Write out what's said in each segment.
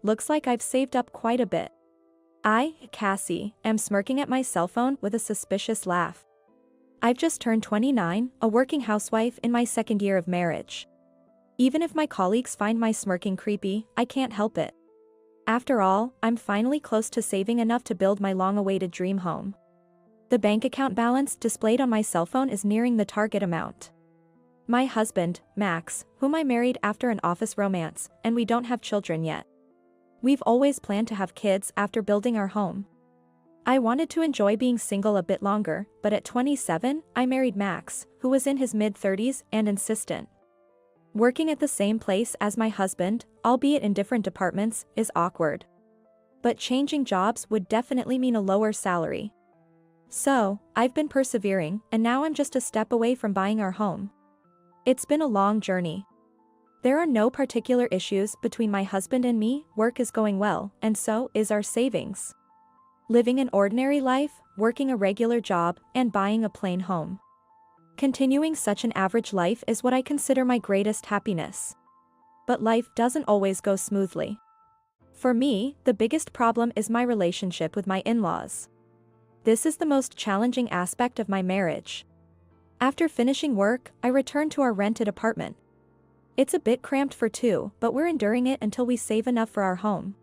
Looks like I've saved up quite a bit. I, Cassie, am smirking at my cell phone with a suspicious laugh. I've just turned 29, a working housewife in my second year of marriage. Even if my colleagues find my smirking creepy, I can't help it. After all, I'm finally close to saving enough to build my long-awaited dream home. The bank account balance displayed on my cell phone is nearing the target amount. My husband, Max, whom I married after an office romance, and we don't have children yet. We've always planned to have kids after building our home. I wanted to enjoy being single a bit longer, but at 27, I married Max, who was in his mid-30s and insistent. Working at the same place as my husband, albeit in different departments, is awkward. But changing jobs would definitely mean a lower salary. So, I've been persevering, and now I'm just a step away from buying our home. It's been a long journey. There are no particular issues between my husband and me, work is going well, and so is our savings. Living an ordinary life, working a regular job, and buying a plain home. Continuing such an average life is what I consider my greatest happiness. But life doesn't always go smoothly. For me, the biggest problem is my relationship with my in-laws. This is the most challenging aspect of my marriage. After finishing work, I return to our rented apartment. It's a bit cramped for two, but we're enduring it until we save enough for our home.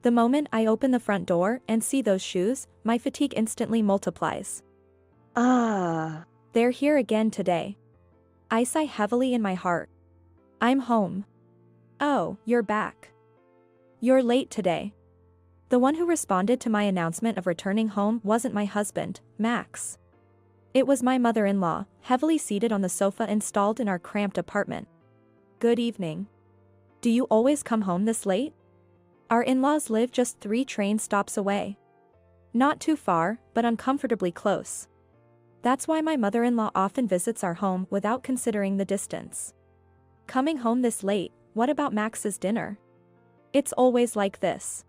The moment I open the front door and see those shoes, my fatigue instantly multiplies. They're here again today. I sigh heavily in my heart. I'm home. Oh, you're back. You're late today. The one who responded to my announcement of returning home wasn't my husband, Max. It was my mother-in-law, heavily seated on the sofa installed in our cramped apartment. Good evening. Do you always come home this late? Our in-laws live just 3 train stops away. Not too far, but uncomfortably close. That's why my mother-in-law often visits our home without considering the distance. Coming home this late, what about Max's dinner? It's always like this.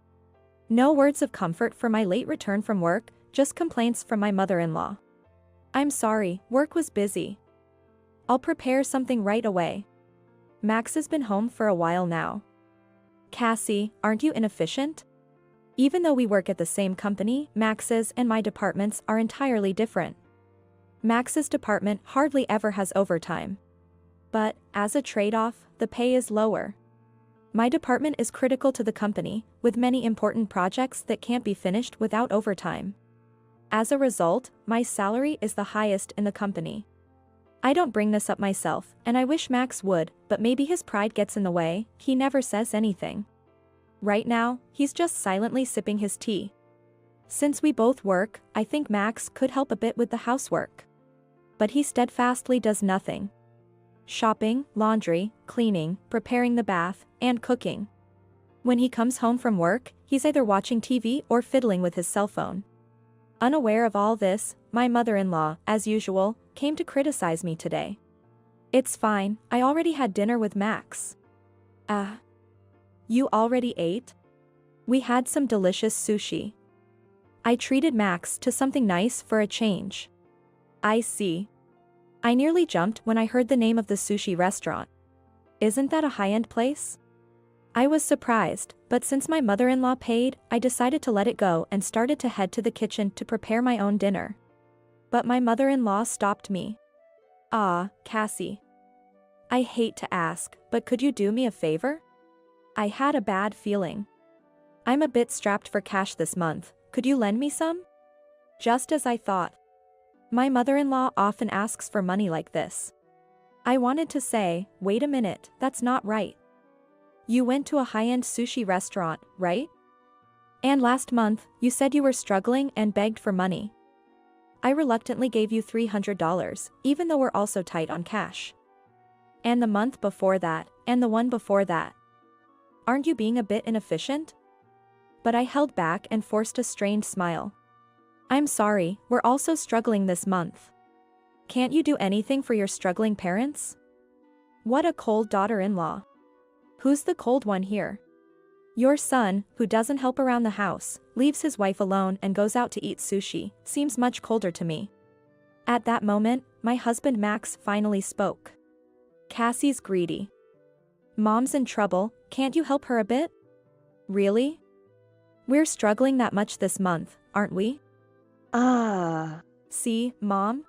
No words of comfort for my late return from work, just complaints from my mother-in-law. I'm sorry, work was busy. I'll prepare something right away. Max has been home for a while now. Cassie, aren't you inefficient? Even though we work at the same company, Max's and my departments are entirely different. Max's department hardly ever has overtime. But, as a trade-off, the pay is lower. My department is critical to the company, with many important projects that can't be finished without overtime. As a result, my salary is the highest in the company. I don't bring this up myself, and I wish Max would, but maybe his pride gets in the way, he never says anything. Right now, he's just silently sipping his tea. Since we both work, I think Max could help a bit with the housework. But he steadfastly does nothing. Shopping, laundry, cleaning, preparing the bath, and cooking. When he comes home from work, he's either watching TV or fiddling with his cell phone. Unaware of all this, my mother-in-law, as usual, came to criticize me today. It's fine, I already had dinner with Max. You already ate? We had some delicious sushi. I treated Max to something nice for a change. I see. I nearly jumped when I heard the name of the sushi restaurant. Isn't that a high-end place? I was surprised, but since my mother-in-law paid, I decided to let it go and started to head to the kitchen to prepare my own dinner. But my mother-in-law stopped me. Cassie. I hate to ask, but could you do me a favor? I had a bad feeling. I'm a bit strapped for cash this month, could you lend me some? Just as I thought. My mother-in-law often asks for money like this. I wanted to say, wait a minute, that's not right. You went to a high-end sushi restaurant, right? And last month, you said you were struggling and begged for money. I reluctantly gave you $300, even though we're also tight on cash. And the month before that, and the one before that. Aren't you being a bit inefficient? But I held back and forced a strained smile. I'm sorry, we're also struggling this month. Can't you do anything for your struggling parents? What a cold daughter-in-law. Who's the cold one here? Your son, who doesn't help around the house, leaves his wife alone and goes out to eat sushi, seems much colder to me. At that moment, my husband Max finally spoke. Cassie's greedy. Mom's in trouble, can't you help her a bit? Really? We're struggling that much this month, aren't we? Ah. See, Mom?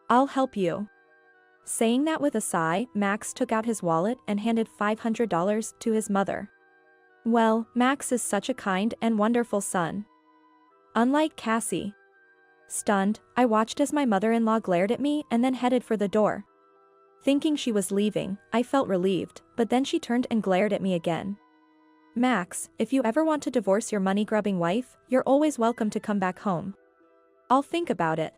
I'll help you. Saying that with a sigh, Max took out his wallet and handed $500 to his mother. Well, Max is such a kind and wonderful son. Unlike Cassie. Stunned, I watched as my mother-in-law glared at me and then headed for the door. Thinking she was leaving, I felt relieved, but then she turned and glared at me again. Max, if you ever want to divorce your money-grubbing wife, you're always welcome to come back home. I'll think about it.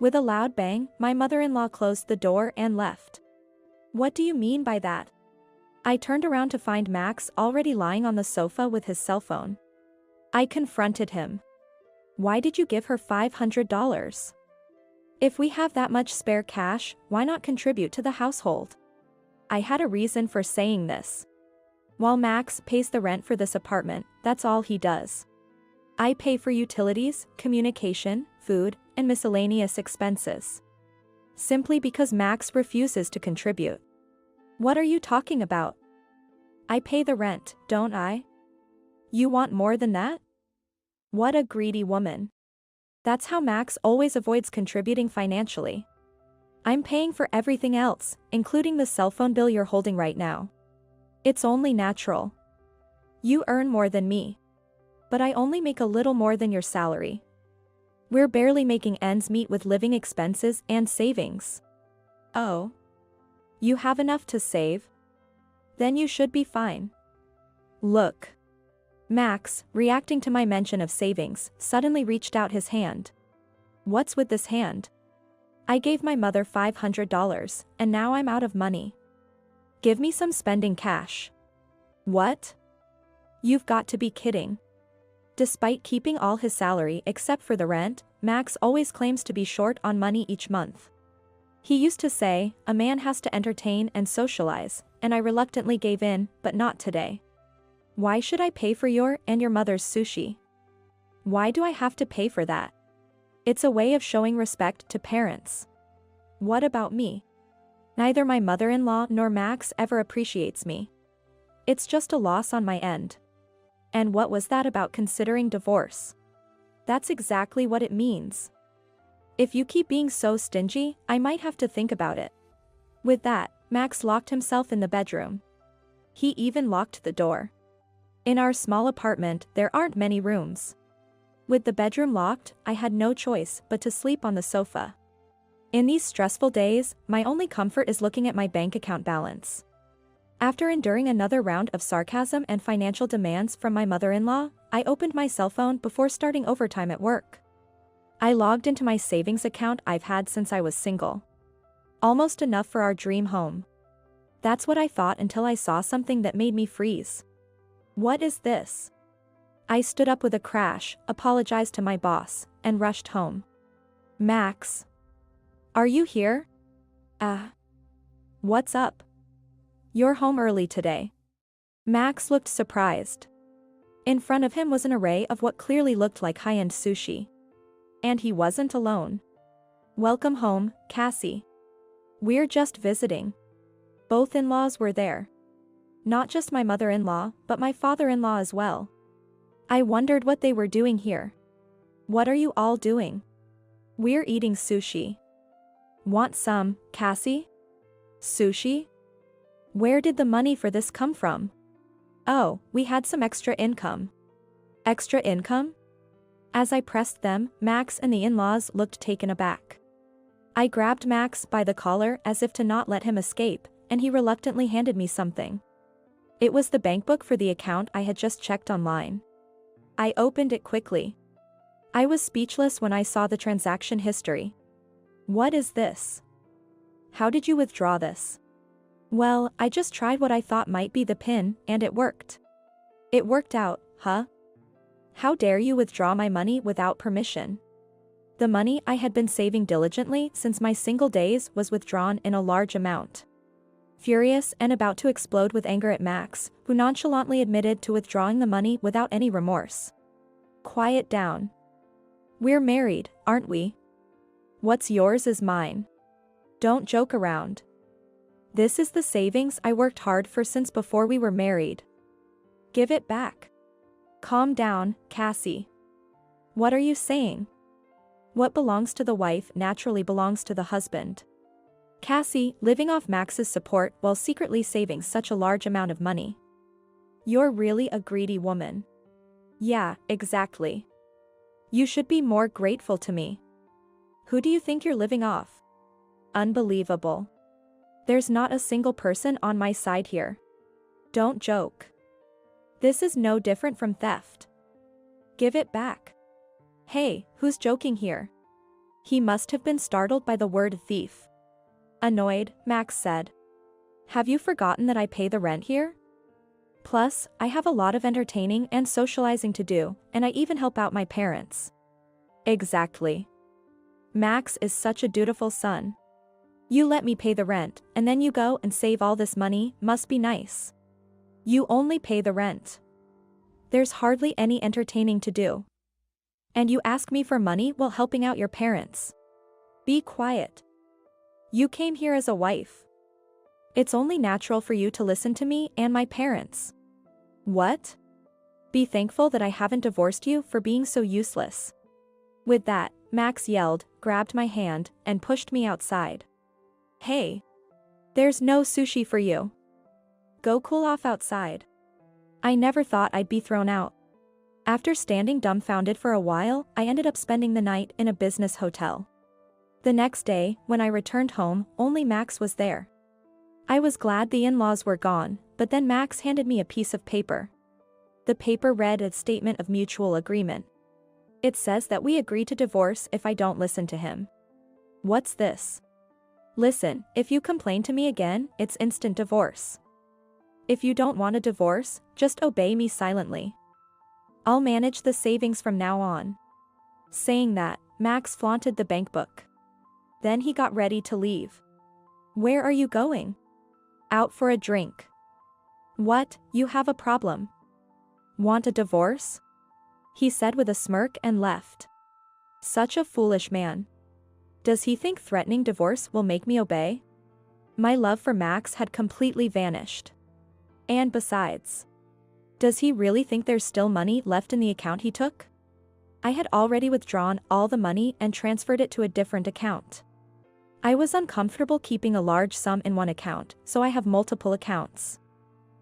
With a loud bang, my mother-in-law closed the door and left. What do you mean by that? I turned around to find Max already lying on the sofa with his cell phone. I confronted him. Why did you give her $500? If we have that much spare cash, why not contribute to the household? I had a reason for saying this. While Max pays the rent for this apartment, that's all he does. I pay for utilities, communication, food, and miscellaneous expenses. Simply because Max refuses to contribute. What are you talking about? I pay the rent, don't I? You want more than that? What a greedy woman. That's how Max always avoids contributing financially. I'm paying for everything else, including the cell phone bill you're holding right now. It's only natural. You earn more than me. But I only make a little more than your salary. We're barely making ends meet with living expenses and savings. Oh. You have enough to save? Then you should be fine. Look. Max, reacting to my mention of savings, suddenly reached out his hand. What's with this hand? I gave my mother $500, and now I'm out of money. Give me some spending cash. What? You've got to be kidding. Despite keeping all his salary except for the rent, Max always claims to be short on money each month. He used to say, a man has to entertain and socialize, and I reluctantly gave in, but not today. Why should I pay for your and your mother's sushi? Why do I have to pay for that? It's a way of showing respect to parents. What about me? Neither my mother-in-law nor Max ever appreciates me. It's just a loss on my end. And what was that about considering divorce? That's exactly what it means. If you keep being so stingy, I might have to think about it. With that, Max locked himself in the bedroom. He even locked the door. In our small apartment, there aren't many rooms. With the bedroom locked, I had no choice but to sleep on the sofa. In these stressful days, my only comfort is looking at my bank account balance. After enduring another round of sarcasm and financial demands from my mother-in-law, I opened my cell phone before starting overtime at work. I logged into my savings account I've had since I was single. Almost enough for our dream home. That's what I thought until I saw something that made me freeze. What is this? I stood up with a crash, apologized to my boss, and rushed home. Max. Are you here? What's up? You're home early today. Max looked surprised. In front of him was an array of what clearly looked like high-end sushi. And he wasn't alone. Welcome home, Cassie. We're just visiting. Both in-laws were there. Not just my mother-in-law, but my father-in-law as well. I wondered what they were doing here. What are you all doing? We're eating sushi. Want some, Cassie? Sushi? Where did the money for this come from? Oh, we had some extra income. Extra income? As I pressed them, Max and the in-laws looked taken aback. I grabbed Max by the collar as if to not let him escape, and he reluctantly handed me something. It was the bank book for the account I had just checked online. I opened it quickly. I was speechless when I saw the transaction history. What is this? How did you withdraw this? Well, I just tried what I thought might be the PIN, and it worked. It worked out, huh? How dare you withdraw my money without permission? The money I had been saving diligently since my single days was withdrawn in a large amount. Furious and about to explode with anger at Max, who nonchalantly admitted to withdrawing the money without any remorse. Quiet down. We're married, aren't we? What's yours is mine. Don't joke around. This is the savings I worked hard for since before we were married. Give it back. Calm down, Cassie. What are you saying? What belongs to the wife naturally belongs to the husband. Cassie, living off Max's support while secretly saving such a large amount of money. You're really a greedy woman. Yeah, exactly. You should be more grateful to me. Who do you think you're living off? Unbelievable. There's not a single person on my side here. Don't joke. This is no different from theft. Give it back. Hey, who's joking here? He must have been startled by the word thief. Annoyed, Max said. Have you forgotten that I pay the rent here? Plus, I have a lot of entertaining and socializing to do, and I even help out my parents. Exactly. Max is such a dutiful son. You let me pay the rent, and then you go and save all this money, must be nice. You only pay the rent. There's hardly any entertaining to do. And you ask me for money while helping out your parents. Be quiet. You came here as a wife. It's only natural for you to listen to me and my parents. What? Be thankful that I haven't divorced you for being so useless. With that, Max yelled, grabbed my hand, and pushed me outside. Hey. There's no sushi for you. Go cool off outside. I never thought I'd be thrown out. After standing dumbfounded for a while, I ended up spending the night in a business hotel. The next day, when I returned home, only Max was there. I was glad the in-laws were gone, but then Max handed me a piece of paper. The paper read a statement of mutual agreement. It says that we agree to divorce if I don't listen to him. What's this? Listen, if you complain to me again, it's instant divorce. If you don't want a divorce, just obey me silently. I'll manage the savings from now on. Saying that, Max flaunted the bank book. Then he got ready to leave. Where are you going? Out for a drink. What, you have a problem? Want a divorce? He said with a smirk and left. Such a foolish man. Does he think threatening divorce will make me obey? My love for Max had completely vanished. And besides, does he really think there's still money left in the account he took? I had already withdrawn all the money and transferred it to a different account. I was uncomfortable keeping a large sum in one account, so I have multiple accounts.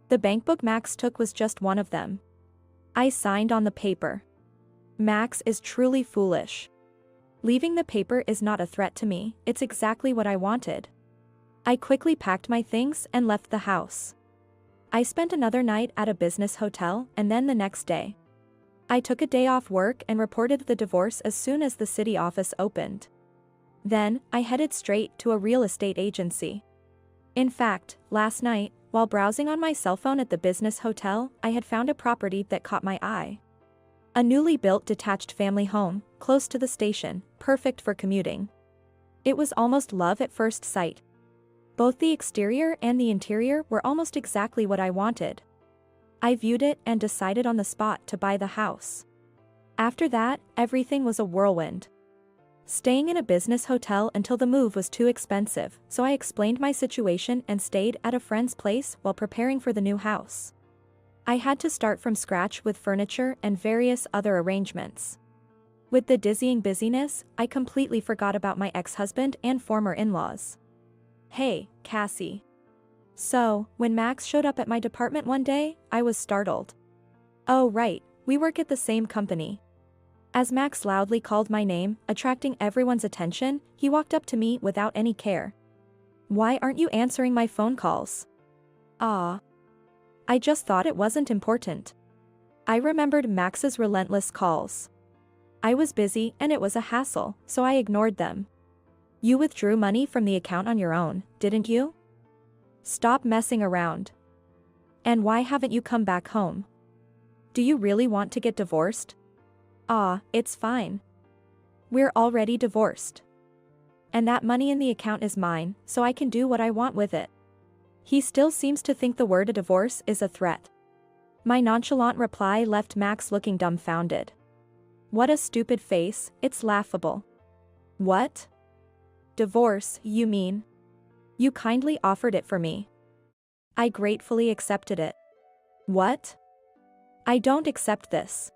The bankbook Max took was just one of them. I signed on the paper. Max is truly foolish. Leaving the paper is not a threat to me, it's exactly what I wanted. I quickly packed my things and left the house. I spent another night at a business hotel and then the next day. I took a day off work and reported the divorce as soon as the city office opened. Then, I headed straight to a real estate agency. In fact, last night, while browsing on my cell phone at the business hotel, I had found a property that caught my eye. A newly built detached family home, close to the station, perfect for commuting. It was almost love at first sight. Both the exterior and the interior were almost exactly what I wanted. I viewed it and decided on the spot to buy the house. After that, everything was a whirlwind. Staying in a business hotel until the move was too expensive, so I explained my situation and stayed at a friend's place while preparing for the new house. I had to start from scratch with furniture and various other arrangements. With the dizzying busyness, I completely forgot about my ex-husband and former in-laws. Hey, Cassie. So, when Max showed up at my department one day, I was startled. Oh right, we work at the same company. As Max loudly called my name, attracting everyone's attention, he walked up to me without any care. Why aren't you answering my phone calls? Ah. I just thought it wasn't important. I remembered Max's relentless calls. I was busy and it was a hassle, so I ignored them. You withdrew money from the account on your own, didn't you? Stop messing around. And why haven't you come back home? Do you really want to get divorced? Ah, it's fine. We're already divorced. And that money in the account is mine, so I can do what I want with it. He still seems to think the word a divorce is a threat. My nonchalant reply left Max looking dumbfounded. What a stupid face, it's laughable. What? Divorce, you mean? You kindly offered it for me. I gratefully accepted it. What? I don't accept this.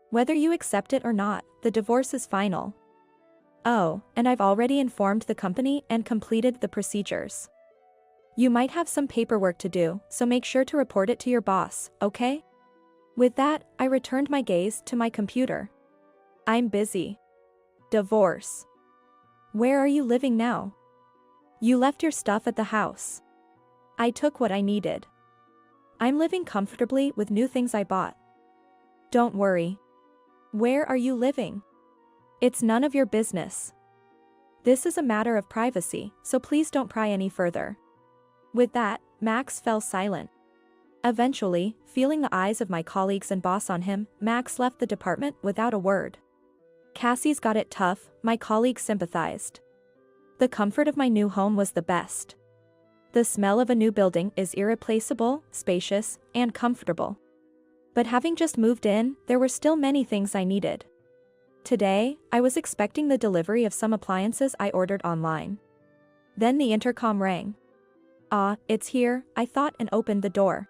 Whether you accept it or not, the divorce is final. Oh, and I've already informed the company and completed the procedures. You might have some paperwork to do, so make sure to report it to your boss, okay? With that, I returned my gaze to my computer. I'm busy. Divorce. Where are you living now? You left your stuff at the house. I took what I needed. I'm living comfortably with new things I bought. Don't worry. Where are you living? It's none of your business. This is a matter of privacy, so please don't pry any further. With that, Max fell silent. Eventually, feeling the eyes of my colleagues and boss on him, Max left the department without a word. Cassie's got it tough, my colleagues sympathized. The comfort of my new home was the best. The smell of a new building is irreplaceable, spacious, and comfortable. But having just moved in, there were still many things I needed. Today, I was expecting the delivery of some appliances I ordered online. Then the intercom rang. Ah, it's here, I thought and opened the door.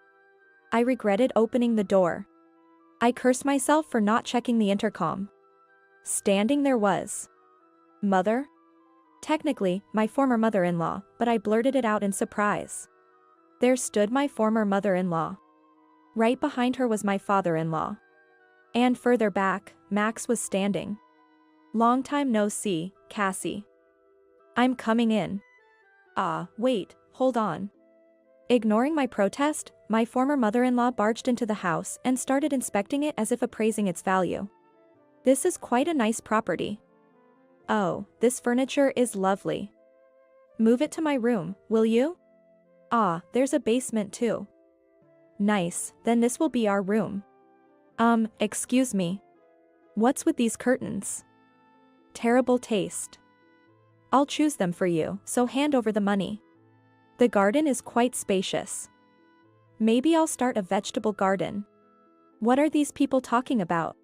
I regretted opening the door. I cursed myself for not checking the intercom. Standing there was Mother? Technically, my former mother-in-law, but I blurted it out in surprise. There stood my former mother-in-law. Right behind her was my father-in-law. And further back, Max was standing. Long time no see, Cassie. I'm coming in. Ah, wait, hold on. Ignoring my protest, my former mother-in-law barged into the house and started inspecting it as if appraising its value. This is quite a nice property. Oh, this furniture is lovely. Move it to my room, will you? Ah, there's a basement too. Nice, then this will be our room. Excuse me. What's with these curtains? Terrible taste. I'll choose them for you, so hand over the money. The garden is quite spacious. Maybe I'll start a vegetable garden. What are these people talking about?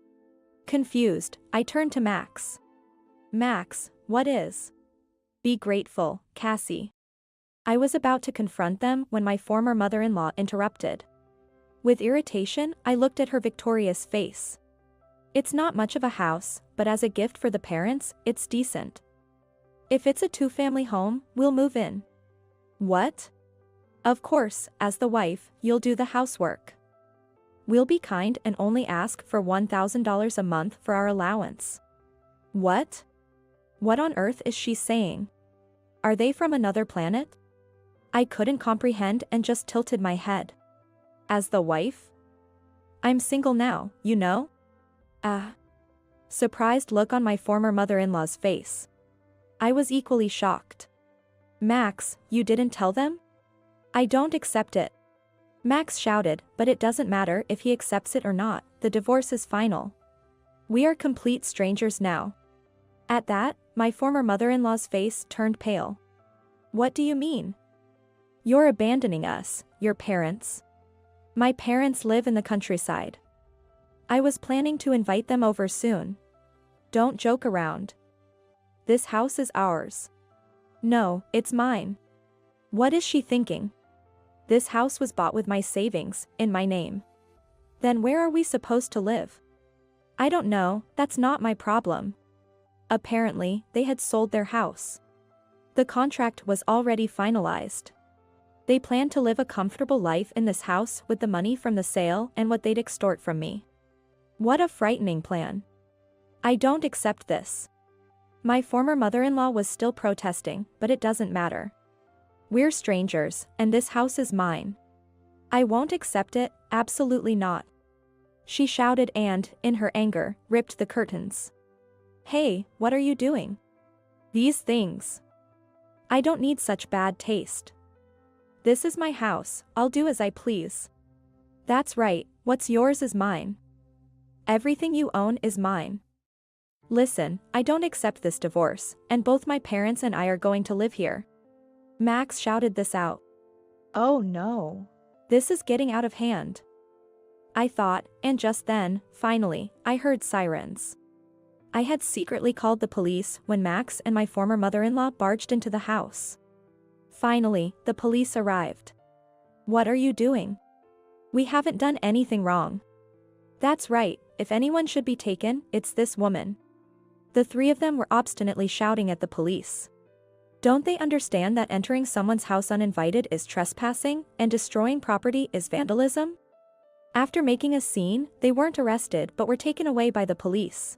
Confused, I turned to Max. Max, what is? Be grateful, Cassie. I was about to confront them when my former mother-in-law interrupted. With irritation, I looked at her victorious face. It's not much of a house, but as a gift for the parents, it's decent. If it's a two-family home, we'll move in. What? Of course, as the wife, you'll do the housework. We'll be kind and only ask for $1,000 a month for our allowance. What? What on earth is she saying? Are they from another planet? I couldn't comprehend and just tilted my head. As the wife? I'm single now, you know? Surprised look on my former mother-in-law's face. I was equally shocked. Max, you didn't tell them? I don't accept it. Max shouted, but it doesn't matter if he accepts it or not, the divorce is final. We are complete strangers now. At that, my former mother-in-law's face turned pale. What do you mean? You're abandoning us, your parents. My parents live in the countryside. I was planning to invite them over soon. Don't joke around. This house is ours. No, it's mine. What is she thinking? This house was bought with my savings, in my name. Then where are we supposed to live? I don't know, that's not my problem. Apparently, they had sold their house. The contract was already finalized. They planned to live a comfortable life in this house with the money from the sale and what they'd extort from me. What a frightening plan. I don't accept this. My former mother-in-law was still protesting, but it doesn't matter. We're strangers, and this house is mine. I won't accept it, absolutely not. She shouted and, in her anger, ripped the curtains. Hey, what are you doing? These things. I don't need such bad taste. This is my house, I'll do as I please. That's right, what's yours is mine. Everything you own is mine. Listen, I don't accept this divorce, and both my parents and I are going to live here. Max shouted this out. Oh no. This is getting out of hand. I thought, and just then, finally, I heard sirens. I had secretly called the police when Max and my former mother-in-law barged into the house. Finally, the police arrived. What are you doing? We haven't done anything wrong. That's right, if anyone should be taken, it's this woman. The three of them were obstinately shouting at the police. Don't they understand that entering someone's house uninvited is trespassing, and destroying property is vandalism? After making a scene, they weren't arrested but were taken away by the police.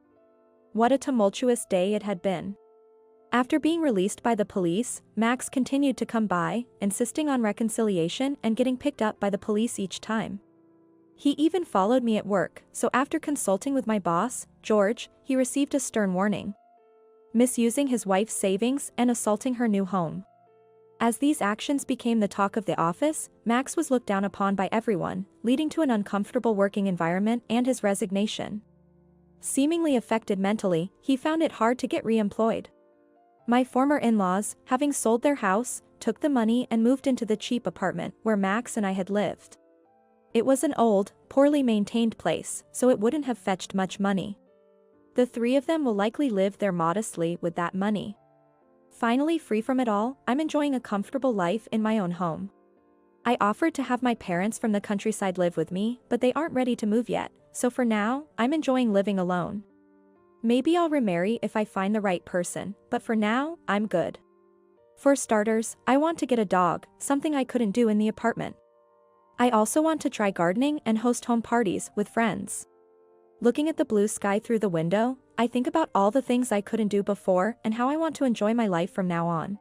What a tumultuous day it had been. After being released by the police, Max continued to come by, insisting on reconciliation and getting picked up by the police each time. He even followed me at work, so after consulting with my boss, George, he received a stern warning. Misusing his wife's savings and assaulting her new home. As these actions became the talk of the office, Max was looked down upon by everyone, leading to an uncomfortable working environment and his resignation. Seemingly affected mentally, he found it hard to get re-employed. My former in-laws, having sold their house, took the money and moved into the cheap apartment where Max and I had lived. It was an old, poorly maintained place, so it wouldn't have fetched much money. The three of them will likely live there modestly with that money. Finally free from it all, I'm enjoying a comfortable life in my own home. I offered to have my parents from the countryside live with me, but they aren't ready to move yet, so for now, I'm enjoying living alone. Maybe I'll remarry if I find the right person, but for now, I'm good. For starters, I want to get a dog, something I couldn't do in the apartment. I also want to try gardening and host home parties with friends. Looking at the blue sky through the window, I think about all the things I couldn't do before and how I want to enjoy my life from now on.